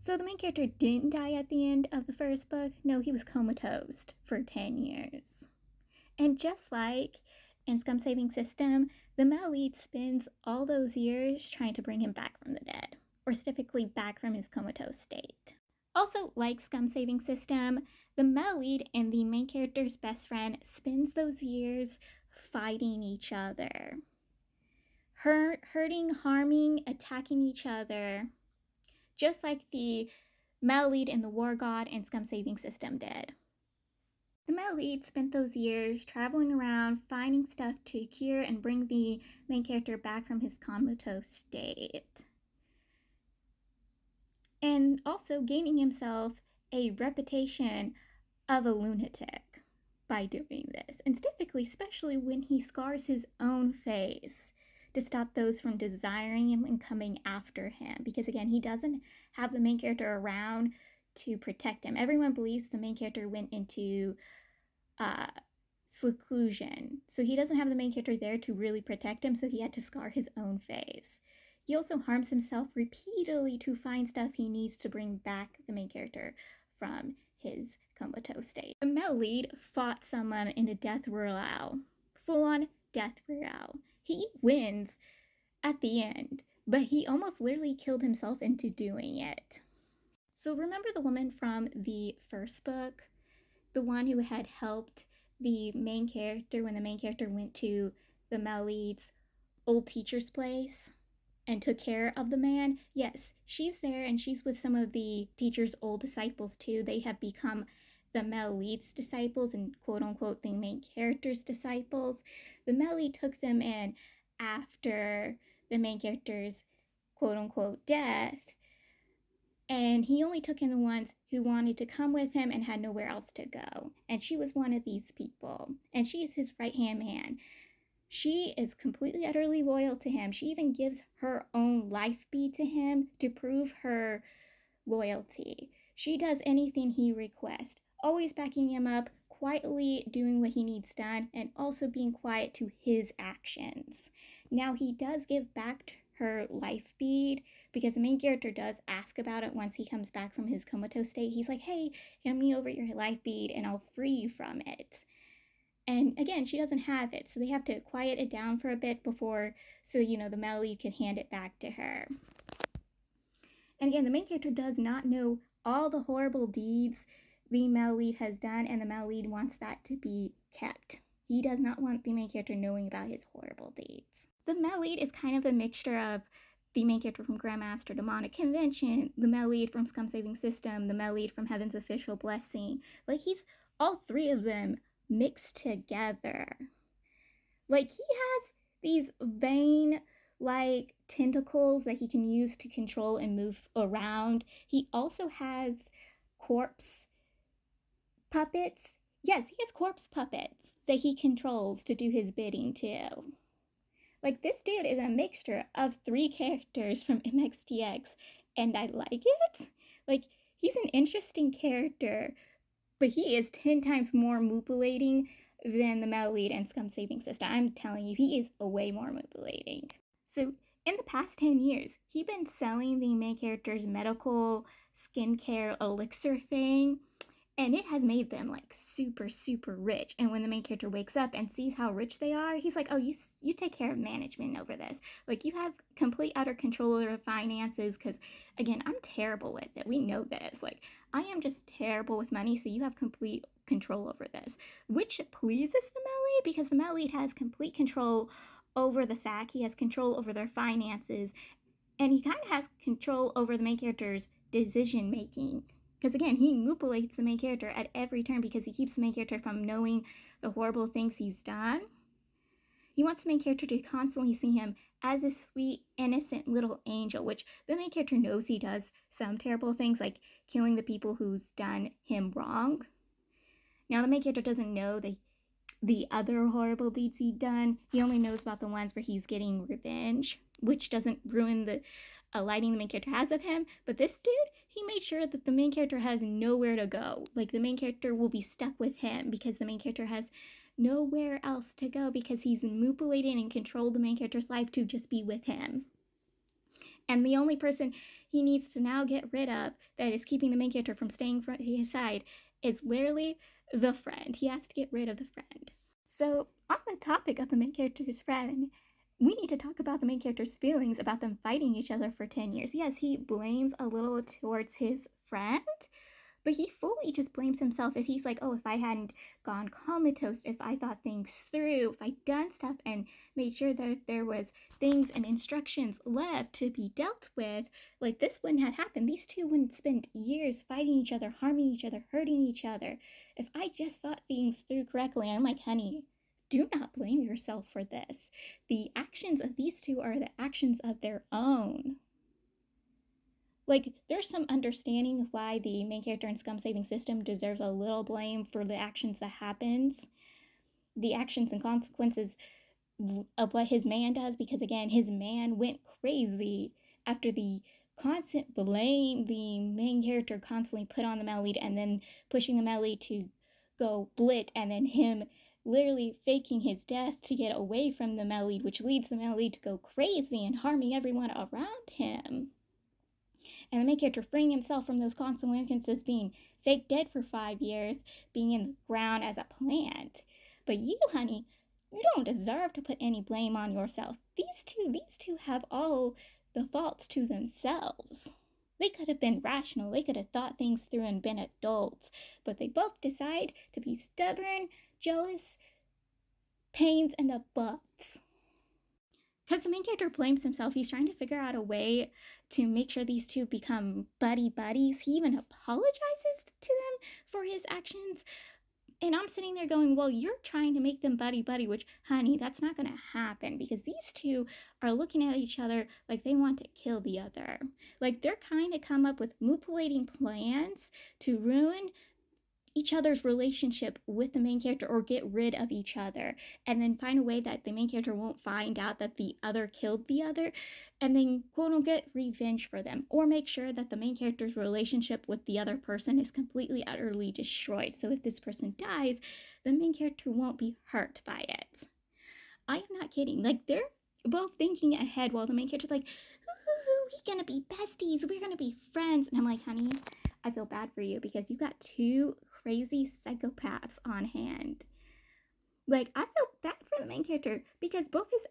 So the main character didn't die at the end of the first book. No, he was comatose for 10 years. And just like in Scum Saving System, the male lead spends all those years trying to bring him back from the dead, or specifically back from his comatose state. Also, like Scum Saving System, the male lead and the main character's best friend spends those years fighting each other. Hurting, harming, attacking each other, just like the male lead in the War God and Scum Saving System did. The male lead spent those years traveling around, finding stuff to cure and bring the main character back from his comatose state. And also gaining himself a reputation of a lunatic by doing this. And specifically, especially when he scars his own face to stop those from desiring him and coming after him. Because again, he doesn't have the main character around to protect him. Everyone believes the main character went into seclusion. So he doesn't have the main character there to really protect him, so he had to scar his own face. He also harms himself repeatedly to find stuff he needs to bring back the main character from his comatose state. The male lead fought someone in a death royale, full-on death royale. He wins at the end, but he almost literally killed himself into doing it. So remember the woman from the first book? The one who had helped the main character when the main character went to the male lead's old teacher's place and took care of the man? Yes, she's there, and she's with some of the teacher's old disciples too. They have become the male lead's disciples and quote-unquote the main character's disciples. The male lead took them in after the main character's quote-unquote death, and he only took in the ones who wanted to come with him and had nowhere else to go. And she was one of these people, and she is his right-hand man. She is completely, utterly loyal to him. She even gives her own life bead to him to prove her loyalty. She does anything he requests, always backing him up, quietly doing what he needs done, and also being quiet to his actions. Now, he does give back her life bead because the main character does ask about it once he comes back from his comatose state. He's like, hey, hand me over your life bead and I'll free you from it. And again, she doesn't have it, so they have to quiet it down for a bit before, so the male lead can hand it back to her. And again, the main character does not know all the horrible deeds the male lead has done, and the male lead wants that to be kept. He does not want the main character knowing about his horrible deeds. The male lead is kind of a mixture of the main character from Grandmaster Demonic Convention, the male lead from Scum Saving System, the male lead from Heaven's Official Blessing. Like, he's all three of them mixed together. Like, he has these vein like tentacles that he can use to control and move around. He also has corpse puppets. Yes, he has corpse puppets that he controls to do his bidding too. Like, this dude is a mixture of three characters from MXTX, and I like it. Like, he's an interesting character, but he is 10 times more mutilating than the male lead and Scum Saving System. I'm telling you, he is way more mutilating. So, in the past 10 years, he's been selling the main character's medical skincare elixir thing, and it has made them like super, super rich. And when the main character wakes up and sees how rich they are, he's like, oh, you take care of management over this. Like, you have complete, utter control over finances, because, again, I'm terrible with it. We know this. Like, I am just terrible with money, so you have complete control over this. Which pleases the male lead, because the male lead has complete control over the SAC. He has control over their finances, and he kind of has control over the main character's decision-making. Because, again, he manipulates the main character at every turn because he keeps the main character from knowing the horrible things he's done. He wants the main character to constantly see him as a sweet, innocent little angel, which the main character knows he does some terrible things, like killing the people who's done him wrong. Now, the main character doesn't know the other horrible deeds he'd done. He only knows about the ones where he's getting revenge, which doesn't ruin the lighting the main character has of him. But this dude, he made sure that the main character has nowhere to go. Like, the main character will be stuck with him because the main character has nowhere else to go, because he's manipulated and controlled the main character's life to just be with him. And the only person he needs to now get rid of that is keeping the main character from staying from his side is literally the friend. He has to get rid of the friend. So, on the topic of the main character's friend, we need to talk about the main character's feelings about them fighting each other for 10 years. Yes, he blames a little towards his friend, but he fully just blames himself. As he's like, oh, if I hadn't gone comatose, if I thought things through, if I'd done stuff and made sure that there was things and instructions left to be dealt with, like this wouldn't have happened. These two wouldn't spend years fighting each other, harming each other, hurting each other. If I just thought things through correctly, I'm like, honey, do not blame yourself for this. The actions of these two are the actions of their own. Like, there's some understanding of why the main character in Scum Saving System deserves a little blame for the actions that happens, the actions and consequences of what his man does, because again, his man went crazy after the constant blame the main character constantly put on the male lead, and then pushing the male lead to go blit, and then him literally faking his death to get away from the male lead, which leads the male lead to go crazy and harming everyone around him. And the main character freeing himself from those consequences, being fake dead for 5 years, being in the ground as a plant. But you, honey, you don't deserve to put any blame on yourself. These two have all the faults to themselves. They could have been rational, they could have thought things through and been adults, but they both decide to be stubborn, jealous, pains in the butts. Because the main character blames himself, he's trying to figure out a way to make sure these two become buddies. He even apologizes to them for his actions. And I'm sitting there going, well, you're trying to make them buddy, which, honey, that's not going to happen, because these two are looking at each other like they want to kill the other. Like, they're kind of come up with manipulating plans to ruin each other's relationship with the main character, or get rid of each other, and then find a way that the main character won't find out that the other killed the other, and then quote unquote get revenge for them, or make sure that the main character's relationship with the other person is completely utterly destroyed, so if this person dies, the main character won't be hurt by it. I am not kidding. Like, they're both thinking ahead, while the main character's like, we're gonna be besties, we're gonna be friends, and I'm like, honey, I feel bad for you, because you got two crazy psychopaths on hand. Like, I feel bad for the main character, because both his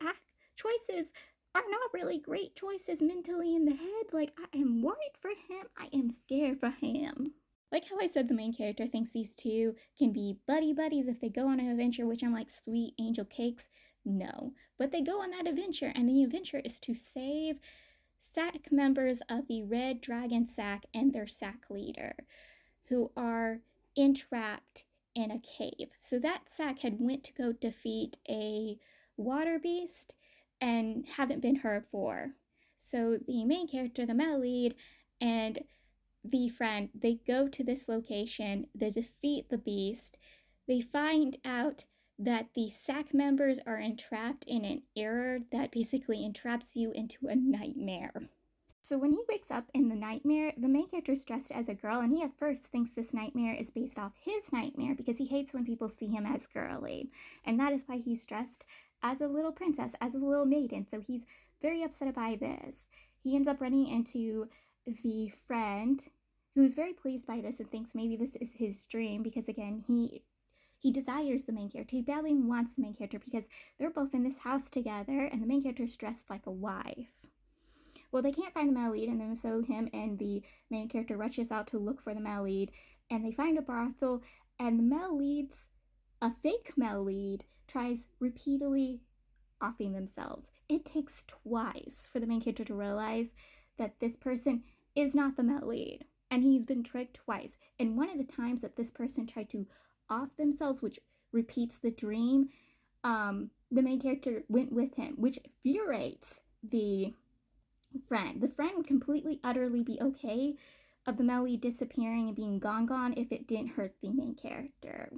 choices are not really great choices mentally in the head. Like, I am worried for him, I am scared for him. Like how I said, the main character thinks these two can be buddies if they go on an adventure, which I'm like, sweet angel cakes. No, but they go on that adventure, and the adventure is to save SAC members of the Red Dragon SAC and their SAC leader, who are entrapped in a cave. So that SAC had went to go defeat a water beast and haven't been heard for. So the main character, the male lead, and the friend, they go to this location, they defeat the beast, they find out that the SAC members are entrapped in an error that basically entraps you into a nightmare. So when he wakes up in the nightmare, the main character is dressed as a girl, and he at first thinks this nightmare is based off his nightmare, because he hates when people see him as girly. And that is why he's dressed as a little princess, as a little maiden. So he's very upset by this. He ends up running into the friend, who's very pleased by this and thinks maybe this is his dream, because again, he desires the main character. He badly wants the main character, because they're both in this house together, and the main character is dressed like a wife. Well, they can't find the male lead, and then so him and the main character rushes out to look for the male lead, and they find a brothel, and the male leads, a fake male lead, tries repeatedly offing themselves. It takes twice for the main character to realize that this person is not the male lead, and he's been tricked twice. And one of the times that this person tried to off themselves, which repeats the dream, the main character went with him, which infuriates the friend. The friend would completely, utterly be okay of the male lead disappearing and being gone if it didn't hurt the main character.